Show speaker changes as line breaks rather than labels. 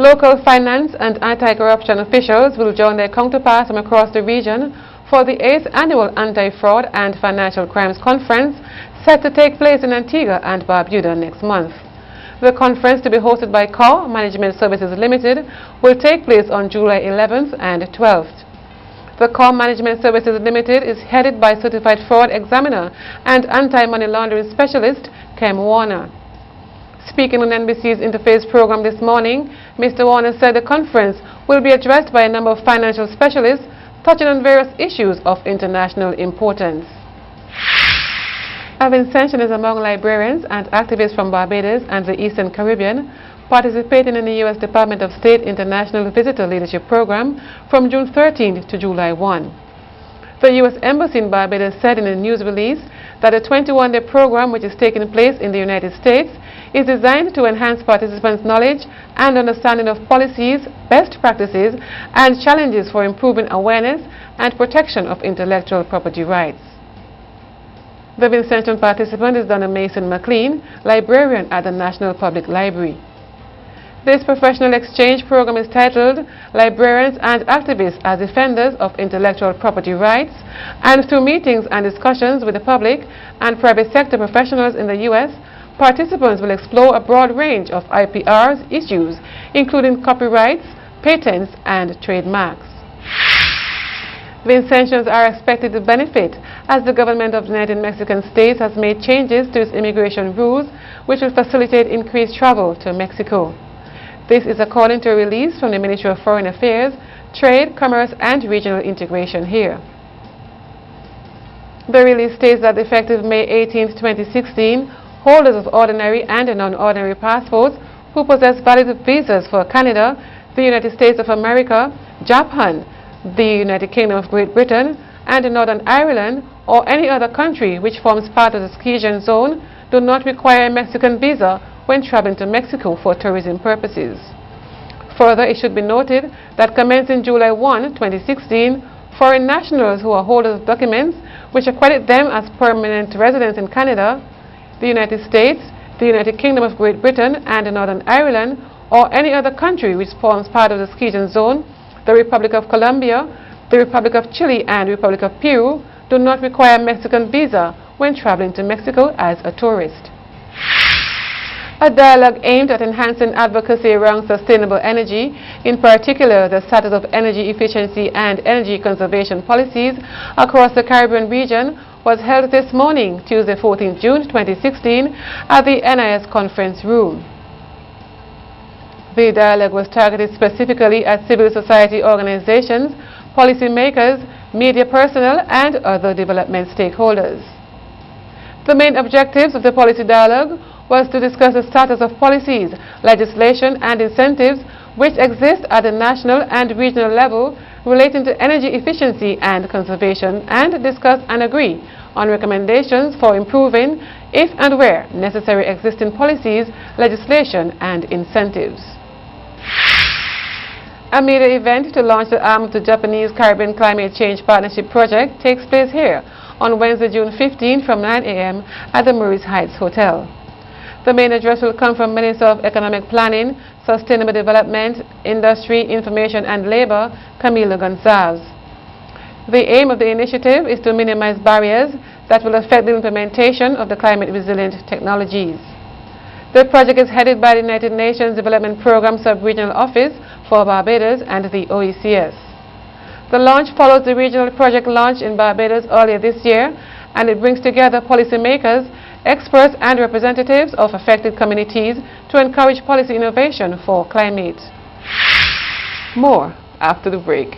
Local finance and anti-corruption officials will join their counterparts from across the region for the 8th Annual Anti-Fraud and Financial Crimes Conference set to take place in Antigua and Barbuda next month. The conference, to be hosted by IKtv Management Services Limited, will take place on July 11th and 12th. The IKtv Management Services Limited is headed by Certified Fraud Examiner and Anti-Money Laundering Specialist Kem Warner. Speaking on NBC's Interface program this morning, Mr. Warner said the conference will be addressed by a number of financial specialists touching on various issues of international importance. A Vincentian is among librarians and activists from Barbados and the Eastern Caribbean participating in the U.S. Department of State International Visitor Leadership Program from June 13th to July 1. The U.S. Embassy in Barbados said in a news release that the 21-day program, which is taking place in the United States, is designed to enhance participants' knowledge and understanding of policies, best practices, and challenges for improving awareness and protection of intellectual property rights. The Vincentian participant is Donna Mason McLean, librarian at the National Public Library. This professional exchange program is titled Librarians and Activists as Defenders of Intellectual Property Rights, and through meetings and discussions with the public and private sector professionals in the U.S., participants will explore a broad range of IPR's issues, including copyrights, patents, and trademarks. Vincentians are expected to benefit as the government of the United Mexican States has made changes to its immigration rules, which will facilitate increased travel to Mexico. This is according to a release from the Ministry of Foreign Affairs, Trade, Commerce, and Regional Integration here. The release states that effective May 18, 2016, holders of ordinary and non-ordinary passports who possess valid visas for Canada, the United States of America, Japan, the United Kingdom of Great Britain, and Northern Ireland, or any other country which forms part of the exclusion zone, do not require a Mexican visa when traveling to Mexico for tourism purposes. Further, it should be noted that commencing July 1, 2016, foreign nationals who are holders of documents which accredit them as permanent residents in Canada, the United States, the United Kingdom of Great Britain, and Northern Ireland, or any other country which forms part of the exclusion zone, the Republic of Colombia, the Republic of Chile, and Republic of Peru, do not require a Mexican visa when traveling to Mexico as a tourist. A dialogue aimed at enhancing advocacy around sustainable energy, in particular the status of energy efficiency and energy conservation policies across the Caribbean region, was held this morning, Tuesday 14 June 2016, at the NIS conference room. The dialogue was targeted specifically at civil society organizations, policymakers, media personnel, and other development stakeholders. The main objectives of the policy dialogue was to discuss the status of policies, legislation, and incentives which exist at the national and regional level relating to energy efficiency and conservation, and discuss and agree on recommendations for improving, if and where necessary, existing policies, legislation, and incentives. A media event to launch the arm of the Japanese Caribbean Climate Change Partnership Project takes place here on Wednesday, June 15 from 9 a.m. at the Maurice Heights Hotel. The main address will come from Minister of Economic Planning, Sustainable Development, Industry, Information and Labor, Camilo Gonzalez. The aim of the initiative is to minimize barriers that will affect the implementation of the climate-resilient technologies. The project is headed by the United Nations Development Programme Sub-Regional Office for Barbados and the OECS. The launch follows the regional project launch in Barbados earlier this year, and it brings together policymakers, experts, and representatives of affected communities to encourage policy innovation for climate. More after the break.